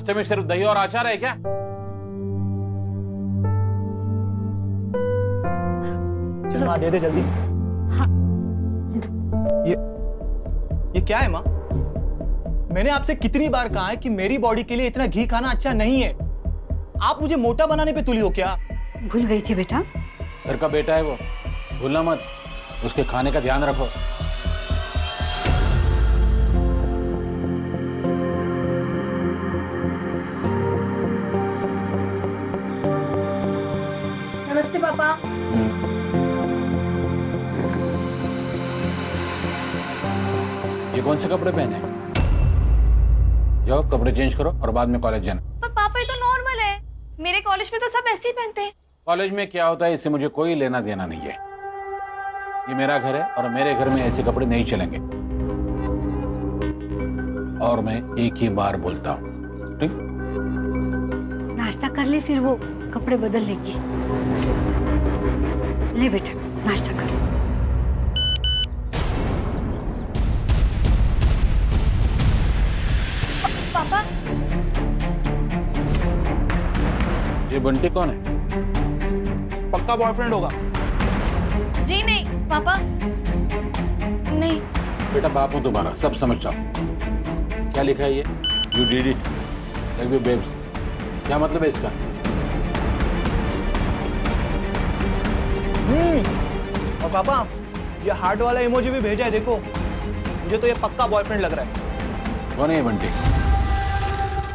नाश्ते में सिर्फ दही और अचार है क्या? चल माँ दे दे जल्दी। हाँ। ये क्या है माँ? मैंने आपसे कितनी बार कहा है कि मेरी बॉडी के लिए इतना घी खाना अच्छा नहीं है। आप मुझे मोटा बनाने पे तुली हो क्या? भूल गई थी बेटा। घर का बेटा है वो, भूलना मत। उसके खाने का ध्यान रखो। नमस्ते पापा। ये कौन से कपड़े पहने हैं? जाओ कपड़े चेंज करो और बाद में कॉलेज जाना। पर पापा ये तो नॉर्मल है, मेरे कॉलेज में तो सब ऐसे ही पहनते हैं। कॉलेज में क्या होता है इससे मुझे कोई लेना देना नहीं है। ये मेरा घर है और मेरे घर में ऐसे कपड़े नहीं चलेंगे। और मैं एक ही बार बोलता हूँ, ठीक? नाश्ता कर ले, फिर वो कपड़े बदल लेगी। ले बेटा नाश्ता कर। पापा ये बंटी कौन है? पक्का बॉयफ्रेंड होगा। जी नहीं पापा, नहीं। बेटा बाप हूं तुम्हारा, सब समझ जाओ। क्या लिखा है ये? You did it, love you babes. क्या मतलब है इसका? और पापा ये हार्ट वाला इमोजी भी भेजा है, देखो। मुझे तो ये पक्का बॉयफ्रेंड लग रहा है। कौन है ये बंटी?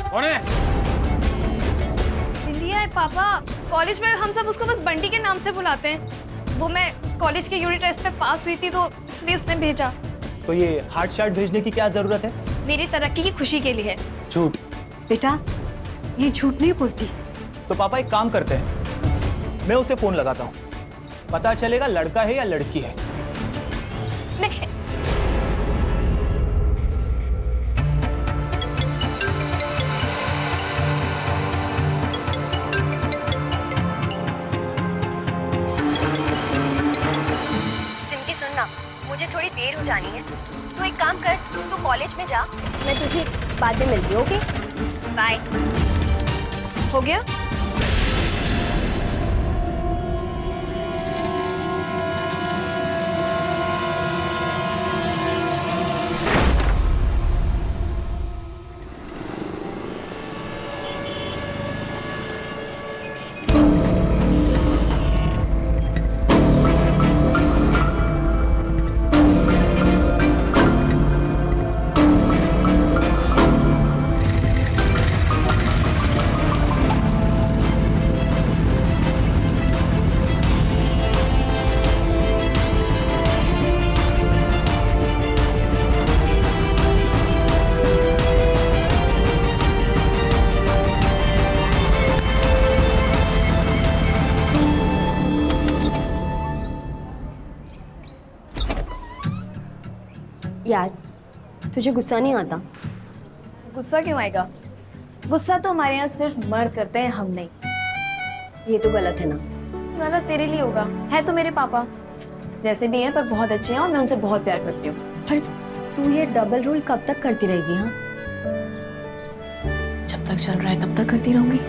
कौन है? इंडिया है पापा। कॉलेज में हम सब उसको बस बंटी के नाम से बुलाते हैं। वो मैं कॉलेज के यूनिट टेस्ट में पास हुई थी तो इसलिए उसने भेजा। तो ये हार्ट शार्ट भेजने की क्या जरूरत है? मेरी तरक्की की खुशी के लिए है। झूठ। बेटा ये झूठ नहीं बोलती। तो पापा एक काम करते हैं, मैं उसे फोन लगाता हूँ, पता चलेगा लड़का है या लड़की है। नहीं। सिमकी सुनना, मुझे थोड़ी देर हो जानी है। तू एक काम कर, तू कॉलेज में जा, मैं तुझे बाद में मिलती हूँ। Okay bye. हो गया? यार तुझे गुस्सा नहीं आता? गुस्सा क्यों आएगा? गुस्सा तो हमारे यहाँ सिर्फ मर्द करते हैं, हम नहीं। ये तो गलत है ना। गलत तेरे लिए होगा, है तो मेरे पापा जैसे भी हैं पर बहुत अच्छे हैं और मैं उनसे बहुत प्यार करती हूँ। पर तू ये डबल रोल कब तक करती रहेगी? हाँ, जब तक चल रहा है तब तक करती रहूंगी।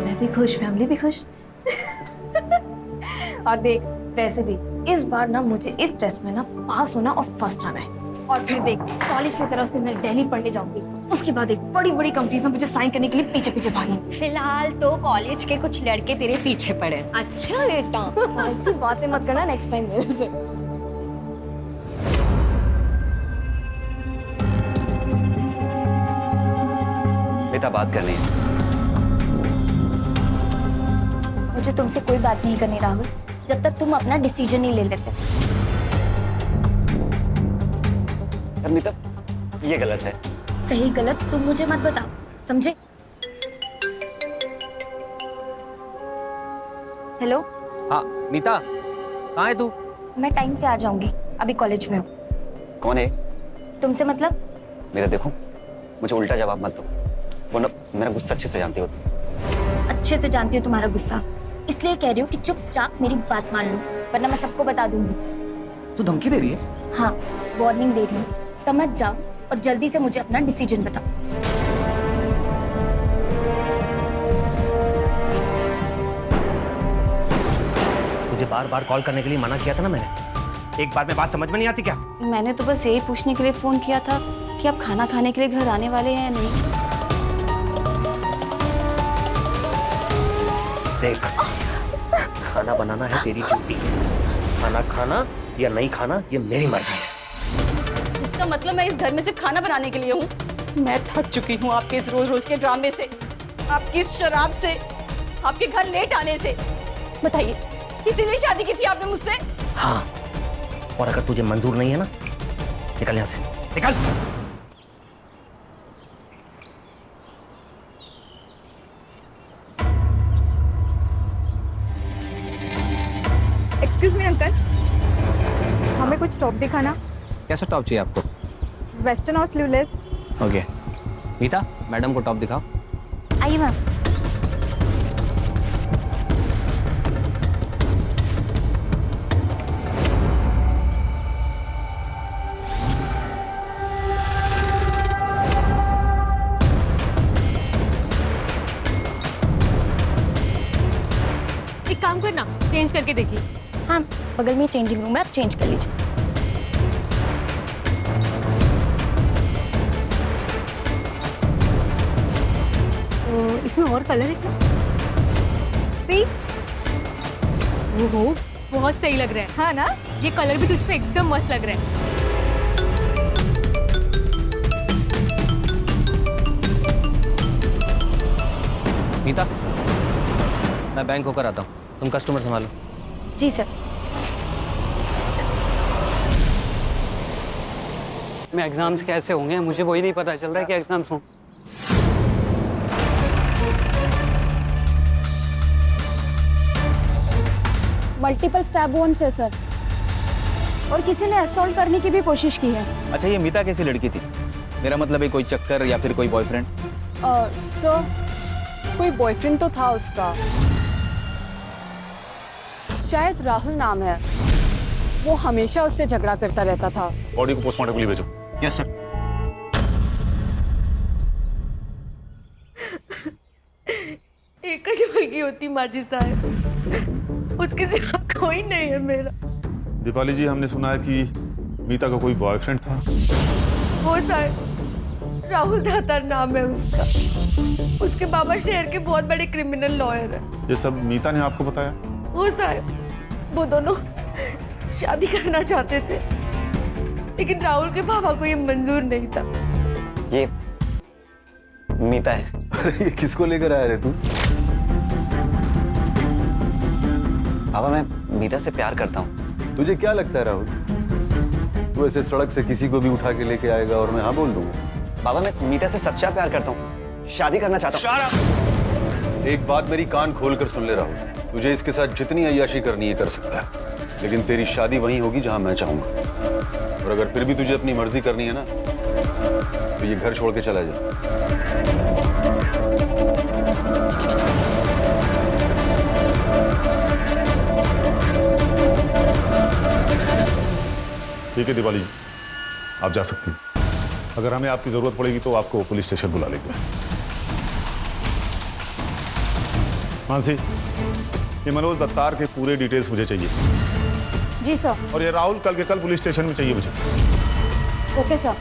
मैं भी खुश, फैमिली भी खुश। और देख, वैसे भी इस बार ना मुझे इस टेस्ट में ना पास होना और फर्स्ट आना है। और फिर देख, कॉलेज की तरफ से मैं दिल्ली पढ़ने जाऊंगी। उसके बाद एक बड़ी बड़ी कंपनी से मुझे साइन करने के लिए पीछे पीछे भागेंगी। फिलहाल तो कॉलेज के कुछ लड़के तेरे पीछे पड़े। अच्छा बेटा, ऐसी बातें मत करना नेक्स्ट टाइम मेरे से। बेटा बात करनी है। मुझे तुमसे कोई बात नहीं करनी राहुल, जब तक तुम अपना डिसीजन नहीं ले लेते। नीता, ये गलत है। सही गलत तुम मुझे मत बताओ, समझे? हेलो। हाँ नीता, कहाँ है तू? मैं टाइम से आ जाऊंगी, अभी कॉलेज में हूँ। कौन है? तुमसे मतलब? मेरा देखो, मुझे उल्टा जवाब मत दो, वरना मेरा गुस्सा अच्छे से जानती हो। अच्छे से जानती हूँ तुम्हारा गुस्सा, इसलिए कह रही हूँ कि चुपचाप मेरी बात मान लो, वरना मैं सबको बता दूंगी। तू धमकी दे रही है? हाँ, वार्निंग दे रही हूँ, समझ जाओ और जल्दी से मुझे अपना डिसीजन बताओ। बार बार कॉल करने के लिए मना किया था ना मैंने। एक बार में बात समझ में नहीं आती क्या? मैंने तो बस यही पूछने के लिए फोन किया था कि आप खाना खाने के लिए घर आने वाले हैं या नहीं। देख, खाना बनाना है तेरी ड्यूटी, खाना खाना या नहीं खाना ये मेरी मर्जी है। इसका मतलब मैं इस घर में सिर्फ खाना बनाने के लिए हूँ? मैं थक चुकी हूँ आपके इस रोज रोज के ड्रामे से, आपकी इस शराब से, आपके घर लेट आने से। बताइए, इसीलिए शादी की थी आपने मुझसे? हाँ, और अगर तुझे मंजूर नहीं है ना, निकल यहाँ से, निकल। एक्सक्यूज मी अंकल, हमें कुछ टॉप दिखाना। कैसा टॉप चाहिए आपको? वेस्टर्न और स्लीवलेस। ओके मीता, मैडम को टॉप दिखाओ। आइए मैम। एक काम करना, चेंज करके देखिए। हाँ, बगल में चेंजिंग रूम है, आप चेंज कर लीजिए। तो इसमें और कलर है क्या? सी, ओहो, बहुत सही लग रहा है। हाँ ना? ये कलर भी तुझ पे एकदम मस्त लग रहा है। मीता, मैं बैंक होकर आता हूँ, तुम कस्टमर संभालो। जी सर। में एग्जाम्स कैसे होंगे मुझे वही नहीं पता चल रहा है कि एग्जाम्स हों। मल्टीपल स्टैब वोन्स है सर, और किसी ने असॉल्ट करने की भी कोशिश की है। अच्छा, ये मीता कैसी लड़की थी? मेरा मतलब है कोई चक्कर या फिर कोई बॉयफ्रेंड? सर, कोई बॉयफ्रेंड तो था उसका, शायद राहुल नाम है। वो हमेशा उससे झगड़ा करता रहता था। बॉडी को पोस्टमार्टम के लिए भेजो। Yes sir. एक की होती माजी साहब, उसके सिवा कोई नहीं है मेरा। दीपाली जी, हमने सुना है कि मीता का कोई बॉयफ्रेंड था। वो साहब राहुल दातार नाम है उसका। उसके बाबा शहर के बहुत बड़े क्रिमिनल लॉयर है। ये सब मीता ने आपको बताया? वो साहब, वो दोनों शादी करना चाहते थे, लेकिन राहुल के पापा को ये मंजूर नहीं था। ये मीता है। अरे ये किसको लेकर आया रे तू? पापा, मैं मीता से प्यार करता हूँ। तुझे क्या लगता है राहुल, तू ऐसे सड़क से किसी को भी उठा के लेके आएगा और मैं हाँ बोल दूंगा? बाबा, मैं मीता से सच्चा प्यार करता हूँ, शादी करना चाहता हूँ। एक बात मेरी कान खोल कर सुन ले राहुल, तुझे इसके साथ जितनी अय्याशी करनी है कर सकता है, लेकिन तेरी शादी वहीं होगी जहां मैं चाहूंगा। और अगर फिर भी तुझे अपनी मर्जी करनी है ना, तो ये घर छोड़ के चला जा। ठीक है दीपाली जी, आप जा सकती हैं। अगर हमें आपकी जरूरत पड़ेगी तो आपको पुलिस स्टेशन बुला लेंगे। मानसी, ये मनोज दत्तार के पूरे डिटेल्स मुझे चाहिए। जी सर। और ये राहुल कल के कल पुलिस स्टेशन में चाहिए मुझे। Okay sir.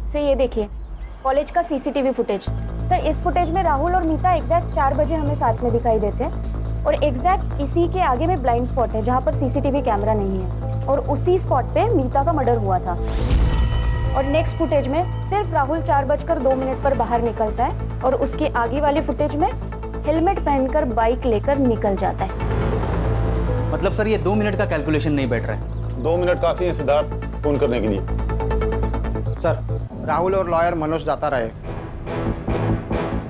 सर ये देखिए, कॉलेज का सीसीटीवी फुटेज। सर इस फुटेज में राहुल और मीता एग्जैक्ट 4 बजे हमें साथ में दिखाई देते हैं, और एग्जैक्ट इसी के आगे में ब्लाइंड स्पॉट है जहाँ पर सीसीटीवी कैमरा नहीं है, और उसी स्पॉट पे मीता का मर्डर हुआ था। और नेक्स्ट फुटेज में सिर्फ राहुल 4:02 पर बाहर निकलता है, और उसके आगे वाले फुटेज में हेलमेट पहनकर बाइक लेकर निकल जाता है। मतलब सर ये 2 मिनट का कैलकुलेशन नहीं बैठ रहा है। 2 मिनट काफी है सिद्धार्थ फोन करने के लिए। सर, राहुल और लॉयर मनोज दातार आए।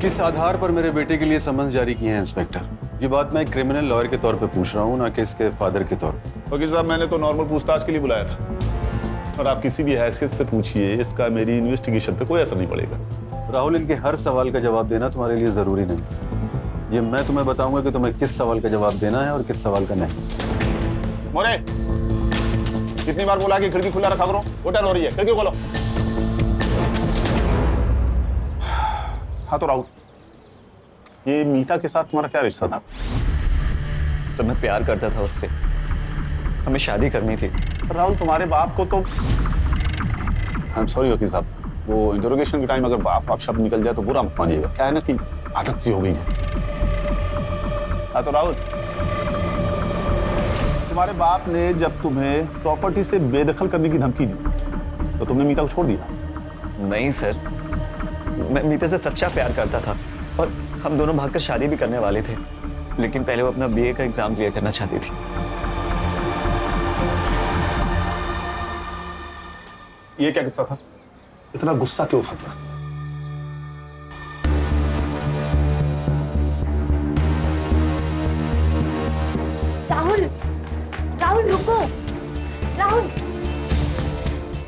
किस आधार पर मेरे बेटे के लिए समन्स जारी किए हैं इंस्पेक्टर? ये बात मैं क्रिमिनल लॉयर के तौर पे पूछ रहा हूँ, ना कि इसके फादर के तौर पे। वकील साहब, मैंने तो नॉर्मल पूछताछ के लिए बुलाया था, और आप किसी भी हैसियत से पूछिए, इसका मेरी इन्वेस्टिगेशन पे कोई असर नहीं पड़ेगा। राहुल, इनके हर सवाल का जवाब देना तुम्हारे लिए जरूरी नहीं। ये मैं तुम्हें बताऊंगा कि तुम्हें किस सवाल का जवाब देना है और किस सवाल का नहीं। मोरे, कितनी बार बोला कि खिड़की खुला रखा करो? होटल हो रही है, खिड़की खोलो। हाँ तो राहुल, ये मीता के साथ तुम्हारा क्या रिश्ता था? सर मैं प्यार करता था उससे, हमें शादी करनी थी। राहुल तुम्हारे बाप को तो आई एम सॉरी वकील साहब, वो इंटरोगेशन के टाइम अगर बाप शब्द निकल जाए तो बुरा मत मानिएगा, क्या है ना कि आदत सी हो गई है। हाँ तो राहुल, तुम्हारे बाप ने जब तुम्हें प्रॉपर्टी से बेदखल करने की धमकी दी तो तुमने मीता को छोड़ दिया? नहीं सर, मैं मीता से सच्चा प्यार करता था और हम दोनों भागकर शादी भी करने वाले थे, लेकिन पहले वो अपना बीए का एग्जाम क्लियर करना चाहती थी। ये क्या किस्सा था? इतना गुस्सा क्यों था? राहुल, राहुल रुको। राहुल,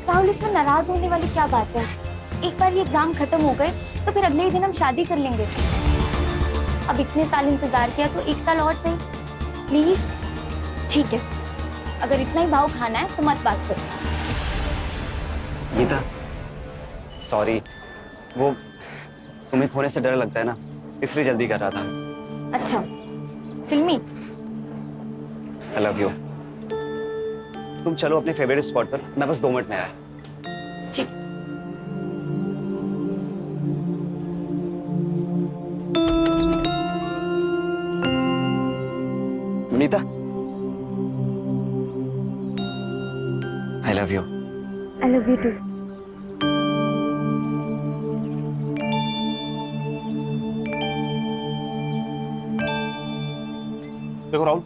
राहुल इसमें नाराज होने वाली क्या बात है? एक बार ये एग्जाम खत्म हो गए तो फिर अगले ही दिन हम शादी कर लेंगे। अब इतने साल इंतजार किया तो 1 साल और सही, प्लीज। ठीक है, अगर इतना ही भाव खाना है तो मत बात करो। गीता सॉरी, वो तुम्हें खोने से डर लगता है ना, इसलिए जल्दी कर रहा था। अच्छा, फिल्मी। आई लव यू। तुम चलो अपने फेवरेट स्पॉट पर, मैं बस 2 मिनट में आया। ठीक। Meeta, I love you. I love you too. देखो राहुल,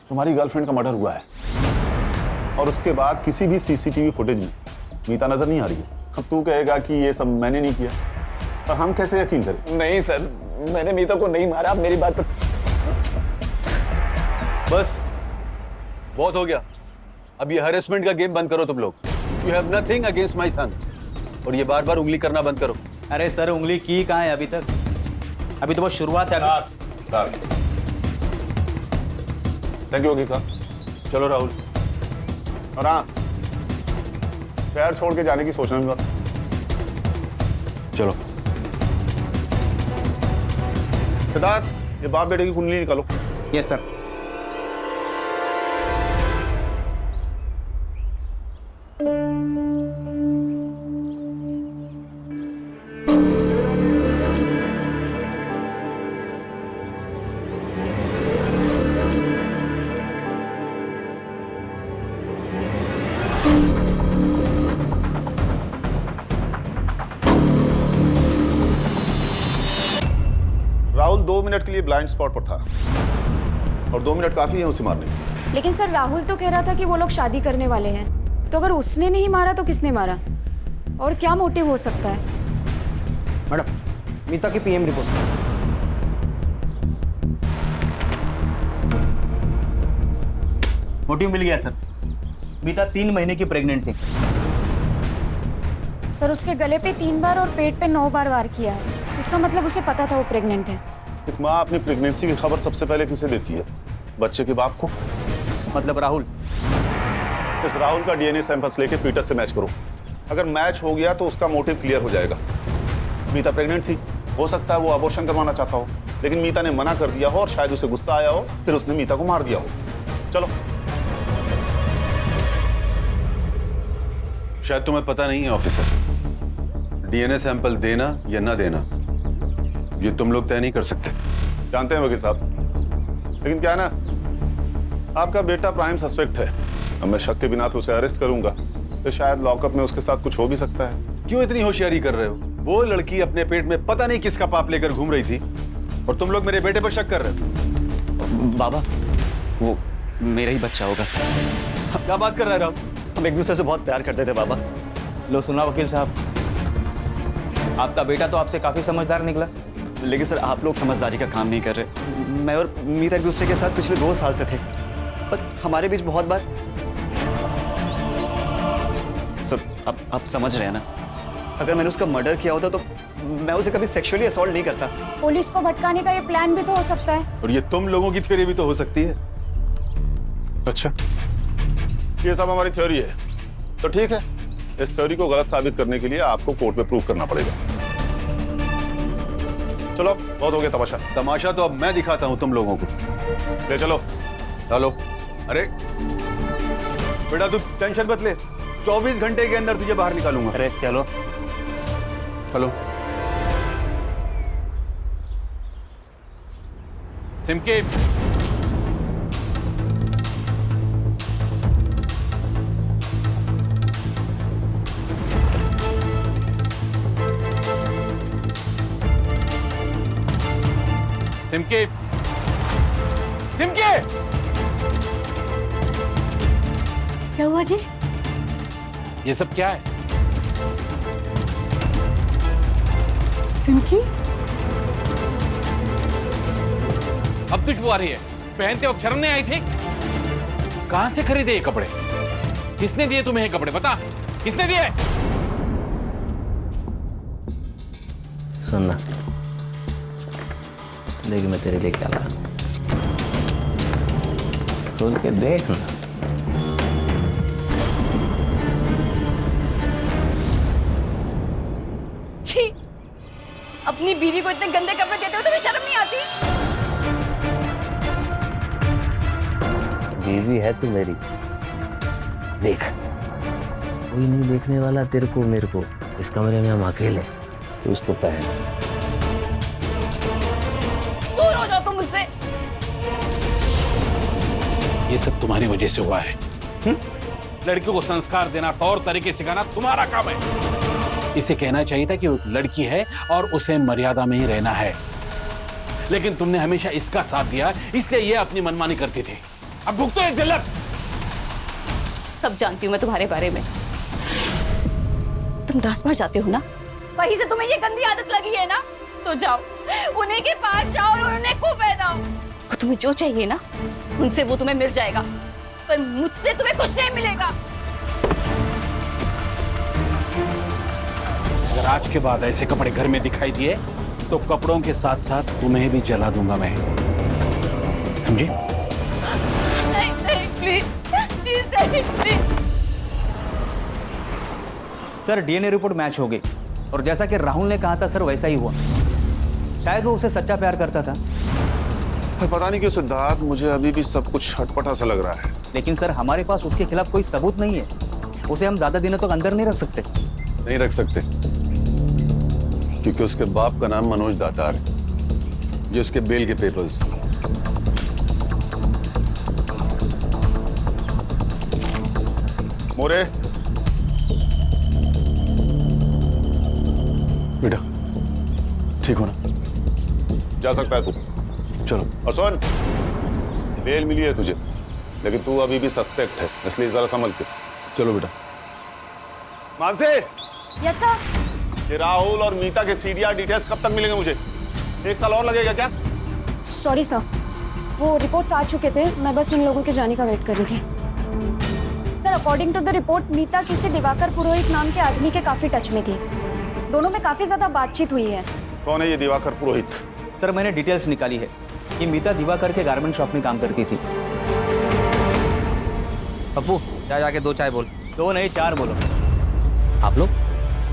तुम्हारी गर्लफ्रेंड का मर्डर हुआ है और उसके बाद किसी भी सीसीटीवी फुटेज में मीता नजर नहीं आ रही है। अब तू कहेगा कि ये सब मैंने नहीं किया, पर हम कैसे यकीन करें? नहीं सर, मैंने मीता को नहीं मारा, आप मेरी बात पर। बस बहुत हो गया, अब ये हैरेसमेंट का गेम बंद करो तुम लोग। You have nothing against my son, और ये बार बार उंगली करना बंद करो। अरे सर, उंगली की कहाँ है अभी तक? अभी तो बस शुरुआत है। थैंक यू वकील साहब। चलो राहुल, और हाँ, शहर छोड़ के जाने की सोचना भी मत। चलो सिद्धार्थ, ये बाप बेटे की कुंडली निकालो। Yes sir. राहुल 2 मिनट के लिए ब्लाइंड स्पॉट पर था और 2 मिनट काफी है उसे मारने के लिए। लेकिन सर, राहुल तो कह रहा था कि वो लोग शादी करने वाले हैं, तो अगर उसने नहीं मारा तो किसने मारा? और क्या मोटिव हो सकता है? मैडम, मीता की पीएम रिपोर्ट। मोटिव मिल गया सर। मीता 3 महीने की प्रेग्नेंट थी। सर, उसके गले पे 3 बार और पेट पे 9 बार वार किया है। इसका मतलब उसे पता था वो प्रेग्नेंट है। एक माँ अपनी प्रेगनेंसी की खबर सबसे पहले किसे देती है? बच्चे के बाप को। मतलब राहुल। इस राहुल का डीएनए सैंपल्स लेके फीटस से मैच करो। अगर मैच हो गया तो उसका मोटिव क्लियर हो जाएगा। मीता प्रेग्नेंट थी, हो सकता है वो अबॉर्शन करवाना चाहता हो, लेकिन मीता ने मना कर दिया हो और शायद उसे गुस्सा आया हो, फिर उसने मीता को मार दिया हो। चलो। शायद तुम्हें पता नहीं है ऑफिसर, डीएनए सैंपल देना या ना देना ये तुम लोग तय नहीं कर सकते। जानते हैं वकील साहब, लेकिन क्या है ना, आपका बेटा प्राइम सस्पेक्ट है। अब मैं शक के बिना पे उसे अरेस्ट करूंगा तो शायद लॉकअप में उसके साथ कुछ हो भी सकता है। क्यों इतनी होशियारी कर रहे हो? वो लड़की अपने पेट में पता नहीं किसका पाप लेकर घूम रही थी और तुम लोग मेरे बेटे पर शक कर रहे हो। बाबा, वो मेरा ही बच्चा होगा। क्या बात कर रहे हो? हम एक दूसरे से बहुत प्यार करते थे बाबा। लो सुना वकील साहब, आपका बेटा तो आपसे काफी समझदार निकला। लेकिन सर, आप लोग समझदारी का काम नहीं कर रहे। मैं और मीता एक दूसरे के साथ पिछले 2 साल से थे, पर हमारे बीच बहुत बार। सर, आप समझ रहे हैं ना, अगर मैंने उसका मर्डर किया होता तो मैं उसे कभी सेक्सुअली असॉल्ट नहीं करता। पुलिस को भटकाने का ये प्लान भी तो हो सकता है। और ये तुम लोगों की थ्योरी भी तो हो सकती है। अच्छा, ये सब हमारी थ्योरी है तो ठीक है। इस थ्योरी को गलत साबित करने के लिए आपको कोर्ट में प्रूफ करना पड़ेगा। चलो अब बहुत हो गया तमाशा। तमाशा तो अब मैं दिखाता हूँ तुम लोगों को। ले चलो। चलो। अरे बेटा तू टेंशन मत ले, 24 घंटे के अंदर तुझे बाहर निकालूंगा। अरे चलो। चलो। सिमकी, सिमकी, सिमकी, क्या हुआ जी? ये सब क्या है? सिमकी? अब खुशबू आ रही है। पहनते वक्त शर्म नहीं आई थी? कहां से खरीदे ये कपड़े? किसने दिए तुम्हें ये कपड़े? बता, किसने दिए? सुनना, देख मैं तेरे लिए क्या लाया। खोल के देख ना। छी, अपनी बीवी को इतने गंदे कपड़े देते हो तुम्हें शर्म नहीं आती? बीवी है तू मेरी, देख कोई नहीं देखने वाला तेरे को मेरे को। इस कमरे में हम अकेले, तू उसको पहन। दूर हो जाओ तुम मुझसे। ये सब तुम्हारी वजह से हुआ है। लड़कियों को संस्कार देना, तौर तरीके सिखाना तुम्हारा काम है। इसे कहना चाहिए था कि वो लड़की है और उसे मर्यादा में ही रहना है, लेकिन तुमने हमेशा इसका साथ दिया, इसलिए ये अपनी मनमानी करती थी। अब भुगतो एक जिल्लत। सब जानती हूँ मैं तुम्हारे बारे में। तुम डांस बार जाते हो ना, वहीं से तुम्हें ये गंदी आदत लगी है ना, तो जाओ उन्हीं के पास जाओ और उन्हें को पहनाओ। और तुम्हें जो चाहिए ना, उनसे वो तुम्हें मिल जाएगा, पर मुझसे तुम्हें कुछ नहीं मिलेगा। अगर आज के बाद ऐसे कपड़े घर में दिखाई दिए तो कपड़ों के साथ साथ तुम्हें भी जला दूंगा मैं, समझी? नहीं नहीं, प्लीज प्लीज नहीं, please. Sir DNA report match हो गई और जैसा कि राहुल ने कहा था सर वैसा ही हुआ। शायद वो उसे सच्चा प्यार करता था। पर पता नहीं क्यों सिद्धार्थ, मुझे अभी भी सब कुछ छटपटा सा लग रहा है। लेकिन सर हमारे पास उसके खिलाफ कोई सबूत नहीं है, उसे हम ज्यादा दिनों तक अंदर नहीं रख सकते। नहीं रख सकते क्योंकि उसके बाप का नाम मनोज दातार है, ये उसके बेल के पेपर्स। मोरे बेटा, ठीक हो ना? जा सकता है तू, चलो। और सुन, बेल मिली है तुझे, लेकिन तू अभी भी सस्पेक्ट है, इसलिए जरा समझ के चलो बेटा। Mansi, yes sir. ये राहुल और मीता के सीडीआर डिटेल्स कब तक मिलेंगे मुझे? 1 साल और लगेगा क्या? सॉरी सर, वो रिपोर्ट्स आ चुके थे, मैं बस इन लोगों के जाने का वेट कर रही थी। Sir according to the report Meeta किसी दिवाकर पुरोहित नाम के आदमी के काफी टच में थी, दोनों में काफी ज्यादा बातचीत हुई है। कौन है ये दिवाकर पुरोहित? सर मैंने डिटेल्स निकाली है कि मीता दिवाकर के गारमेंट शॉप में काम करती थी। पप्पू जा जाके 2 चाय बोल। 2 नहीं 4 बोलो। आप लोग?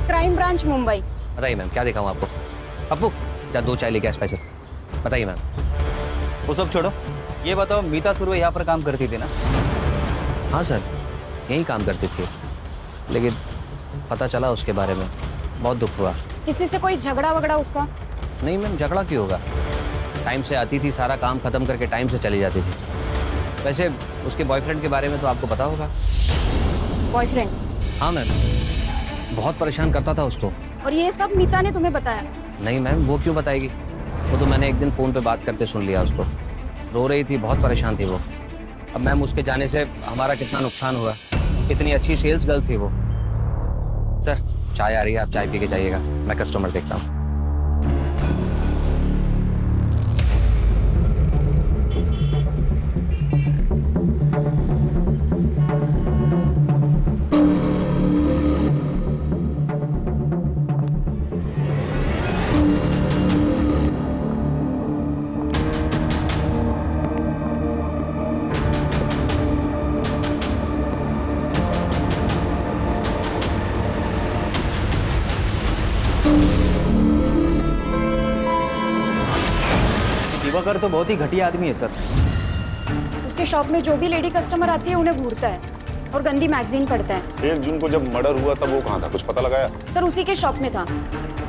Crime branch Mumbai. बताइए मैम, क्या दिखाऊं आपको? पप्पू जा 2 चाय लेके आ स्पेशल। बताइए मैम। वो सब छोड़ो, ये बताओ मीता सुरवे यहाँ पर काम करती थी ना? हाँ सर, यही काम करती थी, लेकिन पता चला उसके बारे में, बहुत दुख हुआ। किसी से कोई झगड़ा वगड़ा उसका? नहीं मैम, झगड़ा क्यों होगा? टाइम से आती थी, सारा काम खत्म करके टाइम से चली जाती थी। वैसे उसके बॉयफ्रेंड के बारे में तो आपको पता होगा। बॉयफ्रेंड? हाँ मैम, बहुत परेशान करता था उसको। और ये सब मीता ने तुम्हें बताया? नहीं मैम, वो क्यों बताएगी? वो तो मैंने एक दिन फ़ोन पे बात करते सुन लिया उसको। रो रही थी, बहुत परेशान थी वो। अब मैम उसके जाने से हमारा कितना नुकसान हुआ। इतनी अच्छी सेल्स गर्ल थी वो। सर चाय आ रही है, आप चाय पी के जाइएगा, मैं कस्टमर देखता हूँ। दिवाकर तो बहुत ही घटिया आदमी है सर। उसके शॉप में जो भी लेडी कस्टमर आती है उन्हें घूरता है और गंदी मैगजीन पढ़ता है। 1 जून को जब मर्डर हुआ तब वो कहाँ था, कुछ पता लगाया? सर उसी के शॉप में था,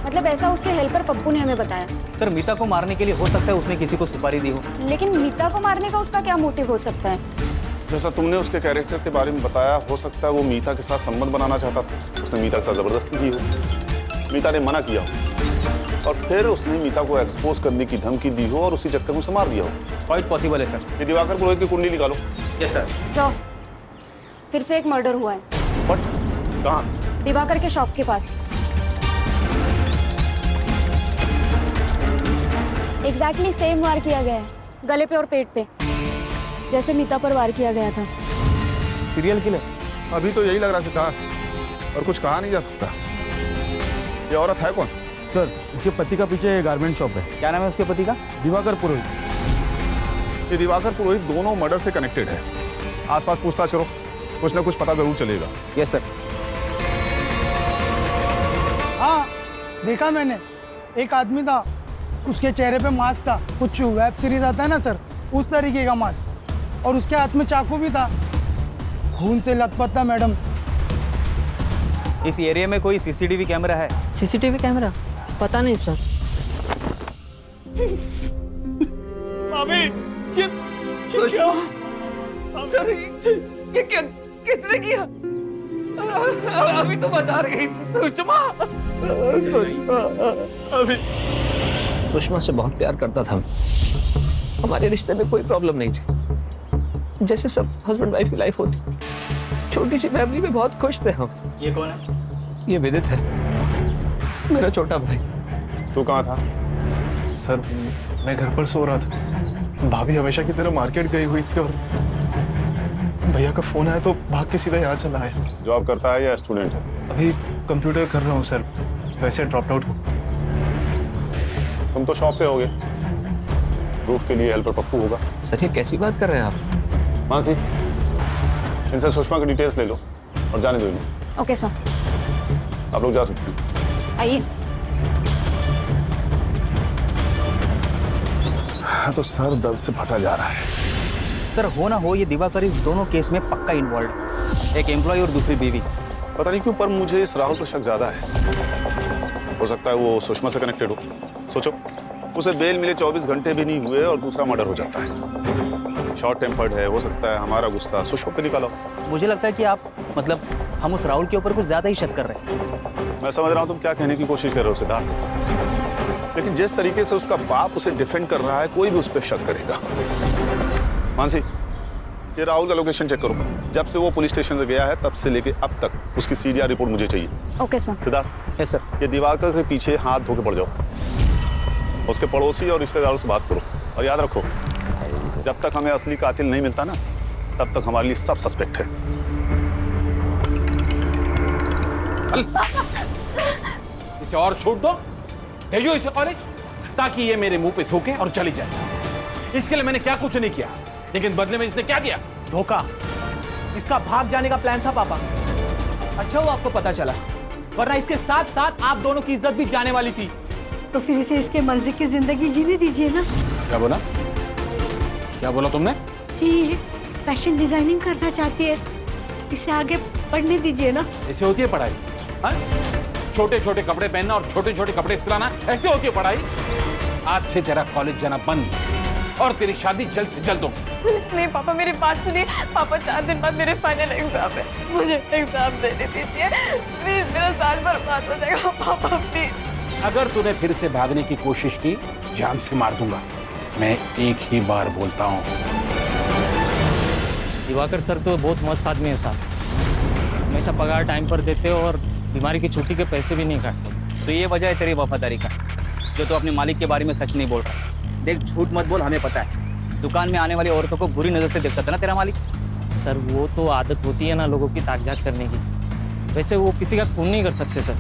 मतलब ऐसा उसके हेल्पर पप्पू ने हमें बताया। सर मीता को मारने के लिए हो सकता है उसने किसी को सुपारी दी हो। लेकिन मीता को मारने का उसका क्या मोटिव हो सकता है? जैसा तुमने उसके कैरेक्टर के बारे में बताया, हो सकता है वो मीता के साथ संबंध बनाना चाहता था, उसने मीता के साथ जबरदस्ती की हो, मीता ने मना किया हो और फिर उसने मीता को एक्सपोज करने की धमकी दी हो और उसी चक्कर में उसे मार दिया हो। क्वाइट पॉसिबल है सर। ये दिवाकर पुरोहित की कुंडली निकालो। Yes sir. सर फिर से एक मर्डर हुआ है। बट कहाँ? दिवाकर के शॉप के पास। एग्जैक्टली सेम वार किया गया है, गले पे और पेट पे, जैसे मीता पर वार किया गया था। Serial killer? अभी तो यही लग रहा है सिद्धार्थ, और कुछ कहा नहीं जा सकता। ये औरत है कौन? सर इसके पति का पीछे गारमेंट शॉप है। क्या नाम है उसके पति का? दिवाकर पुरोहित। ये दिवाकर पुरोहित दोनों मर्डर से कनेक्टेड है। आसपास पूछताछ करो, कुछ ना कुछ पता जरूर चलेगा। Yes sir. हाँ देखा मैंने, एक आदमी था, उसके चेहरे पे मास्क था, कुछ वेब सीरीज आता है ना सर, उस तरीके का मास्क, और उसके हाथ में चाकू भी था, खून से लथपथ था मैडम। इस एरिया में कोई सीसीटीवी कैमरा है? CCTV camera? पता नहीं सर। अभी ये क्या? सर ये क्या, किसने किया? अभी तो बाजार गई सुषमा। अभी सुषमा से बहुत प्यार करता था, हमारे रिश्ते में कोई प्रॉब्लम नहीं थी, जैसे सब हस्बैंड वाइफ की लाइफ होती। छोटी सी फैमिली में बहुत खुश थे हम। ये कौन है? ये विदित है, मेरा छोटा भाई। तू कहाँ था? सर मैं घर पर सो रहा था, भाभी हमेशा की तरह मार्केट गई हुई थी और भैया का फोन आया तो भाग के सीधा यहाँ चला आया। जॉब करता है या स्टूडेंट है? अभी कंप्यूटर कर रहा हूँ सर, वैसे ड्रॉप आउट हूँ। तुम तो शॉप पे होगे, प्रूफ के लिए हेल्पर पप्पू होगा। सर ये कैसी बात कर रहे हैं आप? मानसी, इनसे सुषमा की डिटेल्स ले लो और जाने दो इन्हें। Okay sir. आप लोग जा सकते हैं। आइए। हाँ तो सर दर्द से फटा जा रहा है। सर हो ना हो ये दिवाकर इस दोनों केस में पक्का इन्वॉल्व है, एक एम्प्लॉय और दूसरी बीवी। पता नहीं क्यों पर मुझे इस राहुल का शक ज्यादा है। हो सकता है वो सुषमा से कनेक्टेड हो। सोचो, उसे बेल मिले 24 घंटे भी नहीं हुए और दूसरा मर्डर हो जाता है। शॉर्ट टेम्पर्ड है, हो सकता है हमारा गुस्सा सुषमा पे निकालो। मुझे लगता है कि आप मतलब हम उस राहुल के ऊपर कुछ ज्यादा ही शक कर रहे हैं। मैं समझ रहा हूँ तुम क्या कहने की कोशिश कर रहे हो सिद्धार्थ, लेकिन जिस तरीके से उसका बाप उसे डिफेंड कर रहा है, कोई भी उस पर शक करेगा। मानसी, ये राहुल का लोकेशन चेक करो। जब से वो पुलिस स्टेशन से गया है तब से लेके अब तक उसकी सीडीआर रिपोर्ट मुझे चाहिए। Okay sir. Siddharth. Yes sir. ये दिवाकर के पीछे हाथ धो के पड़ जाओ, उसके पड़ोसी और रिश्तेदारों से बात करो, और याद रखो जब तक हमें असली कातिल नहीं मिलता ना, तब तक हमारे लिए सब सस्पेक्ट है। इसे और छूट दो, भेजो इसे कॉलेज, ताकि ये मेरे मुंह पे थूके और चली जाए। इसके लिए मैंने क्या कुछ नहीं किया, लेकिन बदले में इसने क्या दिया? धोखा। इसका भाग जाने का प्लान था पापा। अच्छा वो आपको पता चला, वरना इसके साथ साथ आप दोनों की इज्जत भी जाने वाली थी। तो फिर इसे इसके मर्जी की जिंदगी जीने दीजिए ना। क्या बोला? क्या बोला तुमने? जी ये फैशन डिजाइनिंग करना चाहती है, इसे आगे पढ़ने दीजिए ना। ऐसे होती है पढ़ाई? हाँ? छोटे छोटे कपड़े पहनना और छोटे छोटे कपड़े सिलाना, ऐसे होती है पढ़ाई? आज से तेरा कॉलेज जाना बंद और तेरी शादी जल्द से जल्द हो। नहीं पापा मेरी बात सुनिए। पापा 4 दिन बाद मेरे फाइनल एग्जाम है, मुझे एग्जाम देने दीजिए प्लीज। मेरा साल बर्बाद हो जाएगा पापा प्लीज। अगर तूने फिर से भागने की कोशिश की, जान से मार दूंगा। मैं एक ही बार बोलता हूँ। दिवाकर सर तो बहुत मस्त आदमी है साहब, हमेशा पगार टाइम पर देते और बीमारी की छुट्टी के पैसे भी नहीं काटते। तो ये वजह है तेरी वफादारी का, जो तो अपने मालिक के बारे में सच नहीं बोल रहा। देख झूठ मत बोल, हमें पता है दुकान में आने वाली औरतों को बुरी नजर से देखता था ना तेरा मालिक। सर वो तो आदत होती है ना लोगों की ताकझाक करने की, वैसे वो किसी का खून नहीं कर सकते सर।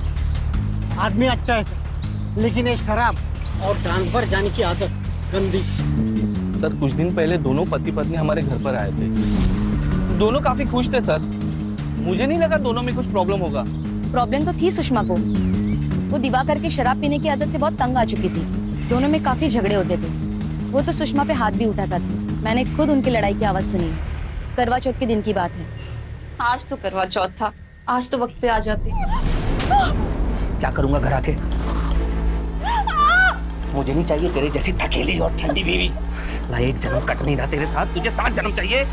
आदमी अच्छा है सर, लेकिन ये शराब और ट्रांसफर जाने की आदत गंदी। सर कुछ दिन पहले दोनों पति पत्नी हमारे घर पर आए थे, दोनों काफी खुश थे सर। मुझे नहीं लगा दोनों में कुछ प्रॉब्लम होगा। प्रॉब्लम तो थी सुषमा को, वो दिवाकर के शराब पीने की आदत से बहुत तंग आ चुकी थी। दोनों में काफी झगड़े होते थे। वो तो सुषमा पे हाथ भी उठाता था। मैंने खुद उनकी लड़ाई की आवाज सुनी है। करवा चौथ के दिन की बात है। आज तो करवा चौथ था, आज तो वक्त पे आ जाते। क्या करूंगा घर आके? मुझे नहीं चाहिए तेरे जैसी थकेली और ठंडी बीवी। ना एक जन्म कट नहीं रहा तेरे साथ, तुझे 7 जन्म चाहिए।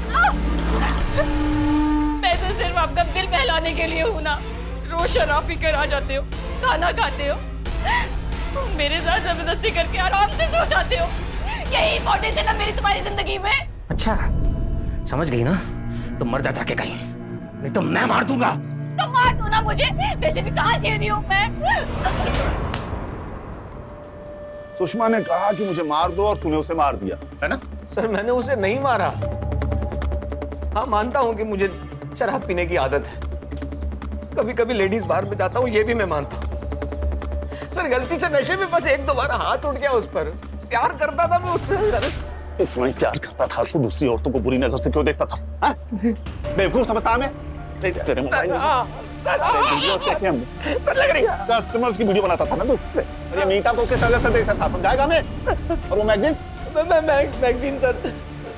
मैं तो सिर्फ आपका दिल बहलाने के लिए हूँ ना। रोज शराब पी कर आ जाते हो, खाना खाते हो, मेरे साथ जबरदस्ती करके आराम से सो जाते हो। यही मोटिव है ना मेरी तुम्हारी जिंदगी में। अच्छा समझ गई ना, तो मर जा जाके कहीं, नहीं तो मैं मार दूंगा। तो मार दो ना मुझे, वैसे भी कहाँ झेल रही हूँ मैं। सुषमा ने कहा कि मुझे मार दो और तूने उसे मार दिया, है ना? सर मैंने उसे नहीं मारा। हाँ मानता हूँ कि मुझे शराब पीने की आदत है, कभी कभी लेडीज बार में जाता हूँ, ये भी मैं मानता हूँ। सर गलती से नशे में बस 1-2 बार हाथ उठ गया उस पर। प्यार करता था मैं उससे। इतना ही प्यार करता था तो दूसरी औरतों को बुरी नजर से क्यों देखता था? बेवकूफ समझता मैं? तेरे मोबाइल में कस्टमर्स की वीडियो बनाता था ना तू। ये मीता को किस नजर से देखता था, समझाएगा मैं? और वो मैगजीन सर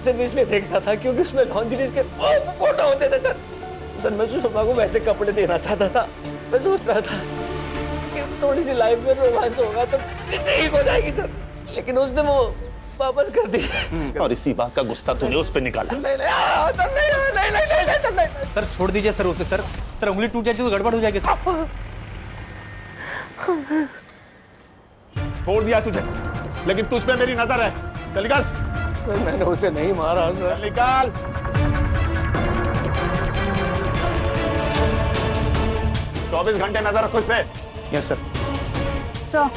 सिर्फ इसलिए देखता था क्योंकि उसमें लॉन्जरीज के फोटो होते थे सर। सर मैं सुषमा को वैसे कपड़े देना चाहता था। मैं सोच रहा था कि थोड़ी सी लाइफ में रोमांस होगा तो ठीक हो जाएगी सर, लेकिन उसने वो वापस कर दिया। और इसी बात का गुस्सा तूने उस पे निकाला। सर छोड़ दीजिए सर उसे। सर सर उंगली टूट जाएगी तो गड़बड़ हो जाएगी। छोड़ दिया तुझे, लेकिन तुझ पे मेरी नजर है। चल निकाल। मैंने उसे नहीं मारा सर। निकाल। चौबीस घंटे नजर रखो इस पे। Yes sir. सर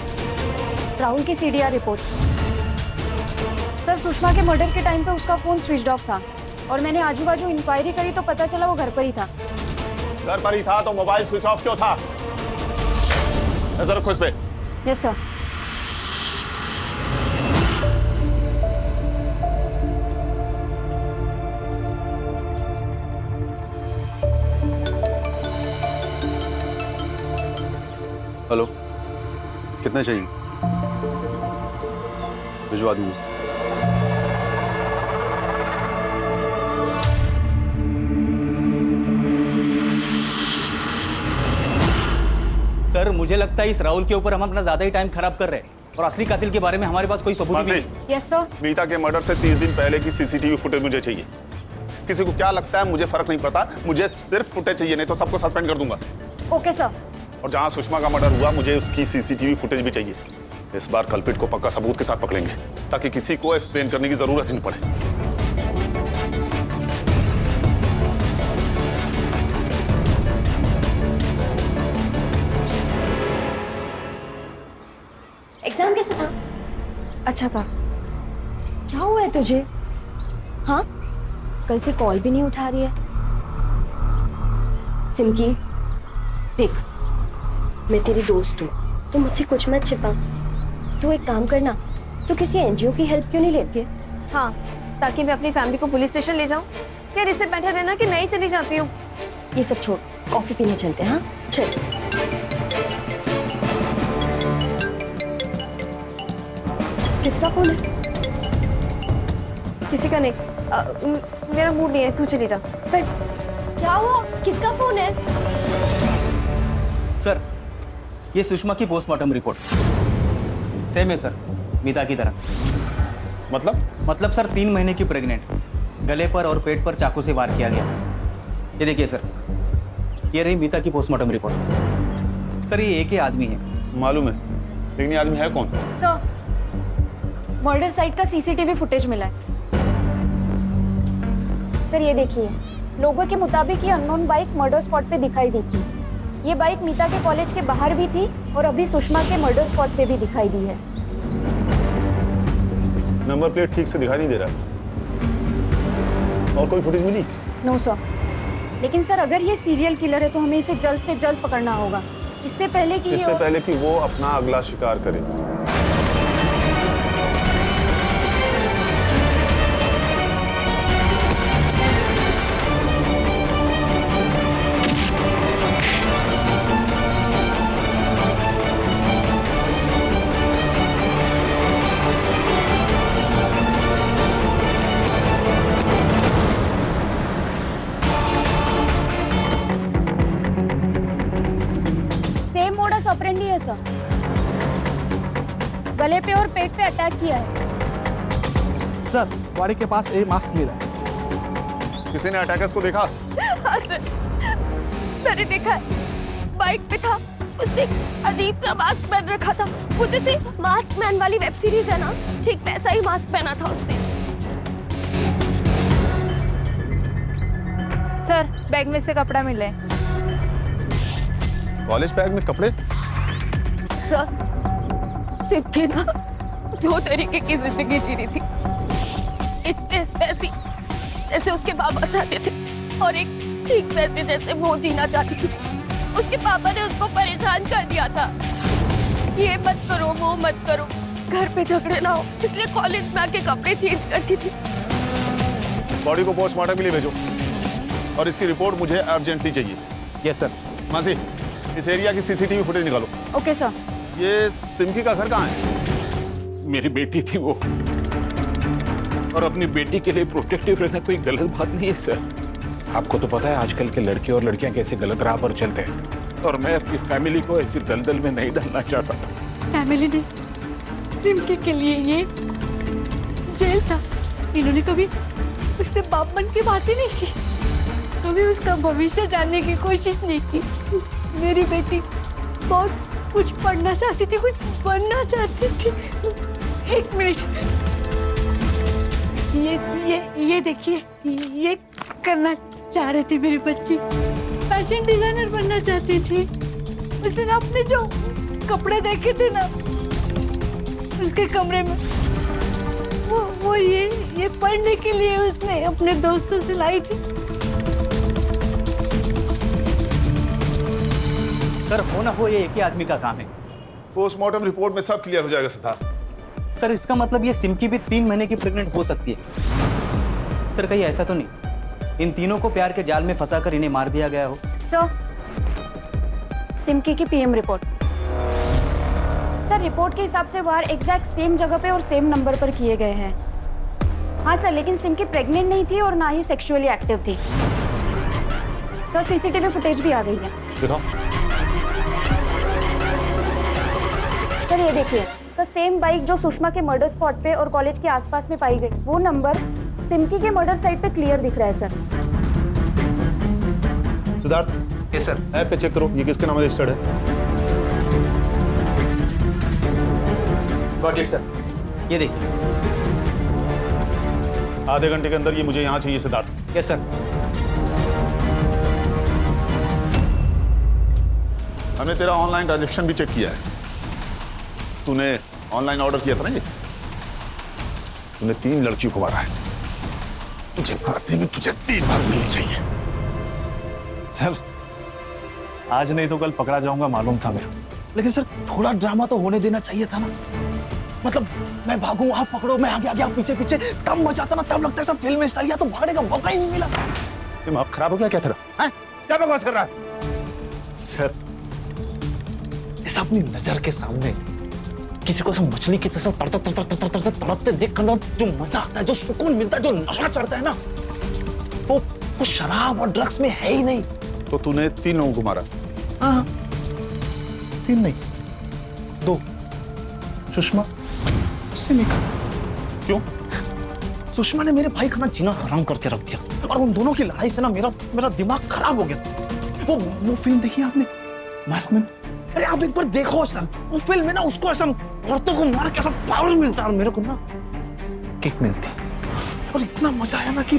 राहुल की सीडीआर रिपोर्ट्स। सर सुषमा के मर्डर के टाइम पे उसका फोन स्विच ऑफ था और मैंने आजू बाजू इंक्वायरी करी तो पता चला वो घर पर ही था। घर पर ही था तो मोबाइल स्विच ऑफ क्यों था? नजर रखो इस पे। Yes sir. हेलो, कितने चाहिए? भिजवा दूंगा। सर मुझे लगता है इस राहुल के ऊपर हम अपना ज्यादा ही टाइम खराब कर रहे हैं और असली कातिल के बारे में हमारे पास कोई सबूत नहीं है। Yes sir. मीता के मर्डर से 30 दिन पहले की सीसीटीवी फुटेज मुझे चाहिए। किसी को क्या लगता है मुझे फर्क नहीं पड़ता, मुझे सिर्फ फुटेज चाहिए, नहीं तो सबको सस्पेंड कर दूंगा। Okay sir. और जहां सुषमा का मर्डर हुआ मुझे उसकी सीसीटीवी फुटेज भी चाहिए। इस बार कल्पिट को पक्का सबूत के साथ पकड़ेंगे ताकि किसी को एक्सप्लेन करने की जरूरत ही नहीं पड़े। एग्जाम कैसा था? अच्छा था। क्या हुआ है तुझे? हाँ, कल से कॉल भी नहीं उठा रही है। सिमकी देख, मैं तेरी दोस्त हूँ, तू मुझसे कुछ मत छिपा। तू एक काम करना, तू किसी एनजीओ की हेल्प क्यों नहीं लेती है? हाँ, ताकि मैं अपनी फैमिली को पुलिस स्टेशन ले जाऊं। यार इससे बेटर है ना कि मैं ही चली जाती हूँ। ये सब छोड़, कॉफी पीने चलते हैं। हाँ चल। किसका फोन है? किसी का नहीं। मेरा मूड नहीं है, तू चली जा। पर क्या हुआ? किसका फोन है? सर ये सुषमा की पोस्टमार्टम रिपोर्ट सेम है सर, मीता की तरह। मतलब सर 3 महीने की प्रेग्नेंट, गले पर और पेट पर चाकू से वार किया गया। ये देखिए सर, ये रही मीता की पोस्टमार्टम रिपोर्ट। सर ये एक ही आदमी है। मालूम है, लेकिन ये आदमी है कौन? सर मर्डर साइट का सीसीटीवी फुटेज मिला है। सर ये देखिए, लोगों के मुताबिक ये अननोन बाइक मर्डर स्पॉट पे दिखाई दी थी। ये बाइक मीता के कॉलेज के बाहर भी थी और अभी सुषमा के मर्डर स्पॉट पे भी दिखाई दी है। नंबर प्लेट ठीक से दिखाई नहीं दे रहा। और कोई फुटेज मिली? No sir. लेकिन सर अगर ये सीरियल किलर है तो हमें इसे जल्द से जल्द पकड़ना होगा, इससे पहले कि वो अपना अगला शिकार करे। गले पे और पेट पे अटैक किया है। सर वाड़ी के पास एक मास्क मिला है। किसी ने अटैकर्स को देखा? हाँ सर, मैंने देखा है, बाइक पे था, उसने एक अजीब सा मास्क पहन रखा था। वो जैसे मास्क मैन वाली वेब सीरीज है ना, ठीक वैसा ही मास्क पहना था उसने। सर बैग में से कपड़ा मिला है। कॉलेज बैग में कपड़े? सर सिर्फ ना 2 तरीके की जिंदगी जी रही थी, एक वैसी जैसे उसके बाबा चाहते थे और एक ठीक वैसे जैसे वो जीना चाहती थी। उसके पापा ने उसको परेशान कर दिया था, ये मत करो वो मत करो, घर पे झगड़े ना हो, इसलिए कॉलेज में आके कपड़े चेंज करती थी। बॉडी को पोस्टमार्टम के लिए भेजो और इसकी रिपोर्ट मुझे अर्जेंटली चाहिए। Yes sir. मासी, इस एरिया की सीसीटीवी फुटेज निकालो। Okay sir. ये सिमकी का घर कहाँ है? मेरी बेटी थी वो, और अपनी बेटी के लिए प्रोटेक्टिव रहना कोई गलत बात नहीं है सर। आपको तो पता है आजकल के लड़के और लड़कियां कैसे गलत राह पर चलते हैं, और मैं अपनी फैमिली को ऐसी दलदल में नहीं डालना चाहता था। फैमिली ने सिमके के लिए ये जेल था। इन्होंने कभी उससे बाप बन की बात ही नहीं की, कभी उसका भविष्य जानने की कोशिश नहीं की। मेरी बेटी बहुत कुछ पढ़ना चाहती थी, कुछ बनना चाहती थी। एक मिनट, ये देखिए, ये करना चाह रही थी मेरी बच्ची, फैशन डिजाइनर बनना चाहती थी। उस दिन आपने जो कपड़े देखे थे ना उसके कमरे में, वो ये पढ़ने के लिए उसने अपने दोस्तों से लाई थी। सर हो ना हो ये एक ही आदमी का काम है। पोस्टमार्टम रिपोर्ट में सब क्लियर हो जाएगा सिद्धार्थ। सर इसका मतलब ये सिमकी भी 3 महीने की प्रेग्नेंट हो सकती है। सर कहीं ऐसा तो नहीं इन तीनों को प्यार के जाल में फंसाकर इन्हें मार दिया गया हो? सर सिमकी की पीएम रिपोर्ट। सर रिपोर्ट के हिसाब से वार एग्जैक्ट सेम जगह पे और सेम नंबर पर किए गए हैं। हाँ सर, लेकिन सिमकी प्रेग्नेंट नहीं थी और ना ही सेक्सुअली एक्टिव थी। सर सीसीटीवी फुटेज भी आ गई है। दिखाओ। सर ये देखिए, सर सेम बाइक जो सुषमा के मर्डर स्पॉट पे और कॉलेज के आसपास में पाई गई, वो नंबर सिमकी के मर्डर साइट पे क्लियर दिख रहा है sir. Siddharth, yes sir, app पे चेक करो ये किसके नाम रजिस्टर्ड है। Got it sir. ये देखिए, आधे घंटे के अंदर ये मुझे यहाँ चाहिए सिद्धार्थ। Yes sir. हमने तेरा ऑनलाइन ट्रांजैक्शन भी चेक किया है। तूने ऑनलाइन ऑर्डर किया था ना ये? तूने 3 लड़कियों को मारा है। तुझे फांसी भी तुझे 3 बार मिलनी चाहिए। सर आज नहीं तो कल पकड़ा जाऊंगा मालूम था मेरे, लेकिन सर थोड़ा ड्रामा तो होने देना चाहिए था ना। मतलब मैं भागूं आप पकड़ो, मैं आगे आगे आप पीछे पीछे, तब मजा आता ना, तब लगता है सब फिल्म स्टाइल। या तो भागने का मौका ही नहीं मिला। दिमाग खराब हो गया क्या तेरा? हैं? क्या बकवास कर रहा है? सर ऐसा अपनी नजर के सामने किसी को सब मछली की जैसा तड़पते देख कर जो मजा आता है, जो सुकून मिलता है, जो नशा चढ़ता है ना, वो शराब और ड्रग्स में है ही नहीं। तो तूने 3 लोगों को मारा? हाँ 3 नहीं 2। सुषमा सिमिका। क्यों? सुषमा ने मेरे भाई का ना जीना हराम करके रख दिया, और उन दोनों की लड़ाई से ना मेरा दिमाग खराब हो गया। वो फिल्म देखी आपने मास्क मैन? अरे आप एक बार देखो सर, वो फिल्म में ना उसको ऐसा औरतों को मार के ऐसा पावर मिलता है और मेरे को ना किक मिलती, और इतना मजा आया ना कि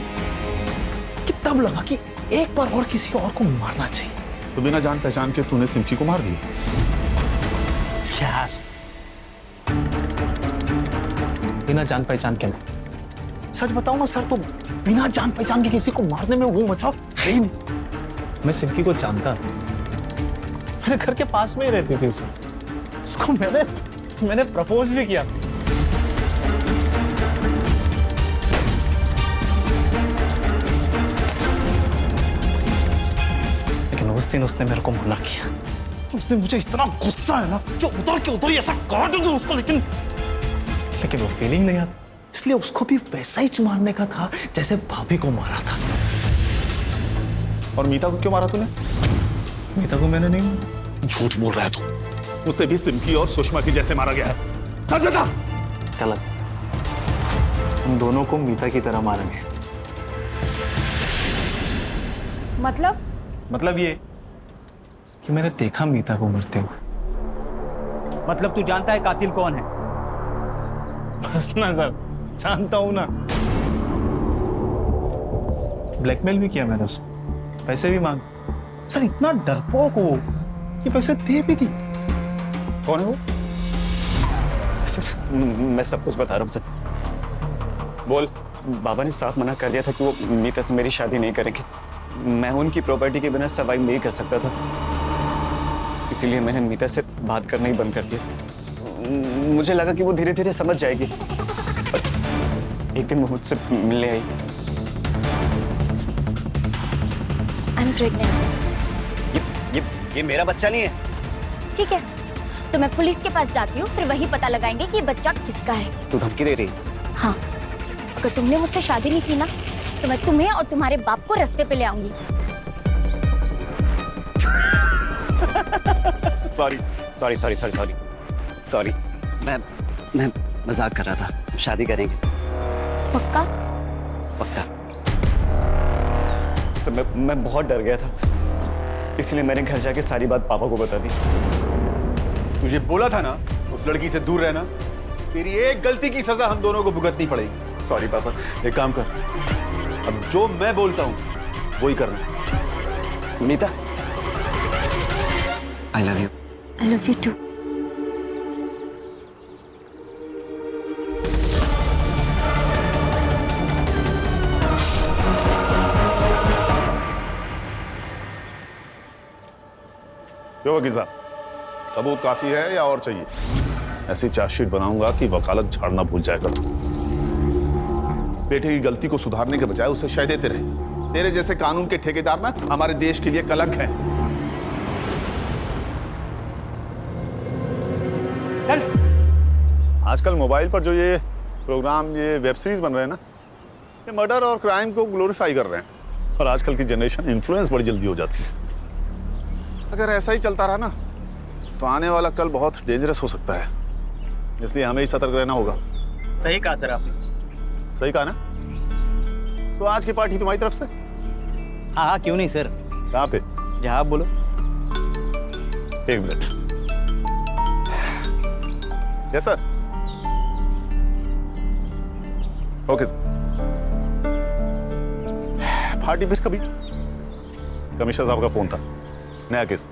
तब लगा कि एक बार और किसी और को मारना चाहिए। तो बिना जान पहचान के तूने सिमकी को मार दिया? यस, बिना जान पहचान के नहीं। सच बताऊं ना सर, तो बिना जान पहचान के किसी को मारने में वो मजा है ही नहीं। मैं सिमकी को जानता था, मेरे घर के पास में ही रहती थी उसको मैंने प्रपोज भी किया। लेकिन उस दिन उसने मेरे को मना किया। उस दिन मुझे इतना गुस्सा है ना कि उधर के उधर ही ऐसा काट दूं उसको, लेकिन वो फीलिंग नहीं आती, इसलिए उसको भी वैसा ही मारने का था जैसे भाभी को मारा था। और मीता को क्यों मारा तूने? मीता को मैंने नहीं। झूठ बोल रहा है तू। मुझसे भी सिमकी और सुषमा की जैसे मारा गया है। सच बता। गलत। हम दोनों को मीता की तरह मारेंगे। मतलब ये कि मैंने देखा मीता को मरते हुए। मतलब तू जानता है कातिल कौन है? बस ना सर, जानता हूं ना। ब्लैकमेल भी किया मैंने उसको, पैसे भी मांग। सर इतना डरपोक हो कि पैसे दे भी दी। कौन है वो? सर मैं सब कुछ बता रहा हूँ सर। बोल। बाबा ने साफ मना कर दिया था कि वो मीता से मेरी शादी नहीं करेंगे। मैं उनकी प्रॉपर्टी के बिना सर्वाइव नहीं कर सकता था, इसीलिए मैंने मीता से बात करना ही बंद कर दिया। मुझे लगा कि वो धीरे धीरे समझ जाएगी। एक दिन वो मुझसे मिलने आई। I'm pregnant. ये मेरा बच्चा नहीं है। ठीक है, तो मैं पुलिस के पास जाती हूँ, फिर वही पता लगाएंगे कि ये बच्चा किसका है। तू धमकी दे रही है? हाँ, अगर तुमने मुझसे शादी नहीं की ना, तो मैं तुम्हें और तुम्हारे बाप को रास्ते पे ले आऊंगी। सॉरी। मैं मजाक कर रहा था। शादी करेंगे। पक्का? पक्का। सर मैं बहुत डर गया था, इसलिए मैंने घर जाके सारी बात पापा को बता दी। तुझे बोला था ना उस लड़की से दूर रहना। तेरी एक गलती की सजा हम दोनों को भुगतनी पड़ेगी। सॉरी पापा। एक काम कर, अब जो मैं बोलता हूं वही करना। Meeta, I love you. I love you too. क्यों वकील साहब, सबूत काफी है या और चाहिए? ऐसी चार्जशीट बनाऊंगा कि वकालत झाड़ना भूल जाएगा तू। बेटे की गलती को सुधारने के बजाय उसे शय देते रहे। तेरे जैसे कानून के ठेकेदार ना हमारे देश के लिए कलंक हैं। आजकल मोबाइल पर जो ये प्रोग्राम, ये वेब सीरीज बन रहे हैं ना, ये मर्डर और क्राइम को ग्लोरीफाई कर रहे हैं। और आजकल की जनरेशन इन्फ्लुएंस बड़ी जल्दी हो जाती है। अगर ऐसा ही चलता रहा ना तो आने वाला कल बहुत डेंजरस हो सकता है, इसलिए हमें ही सतर्क रहना होगा। सही कहा सर आपने। सही कहा ना? तो आज की पार्टी तुम्हारी तरफ से? हाँ, क्यों नहीं सर। कहाँ पे? जहाँ आप बोलो। एक minute. Yes sir. Okay sir. Party फिर कभी? कमिश्नर साहब का फोन था, नया केस।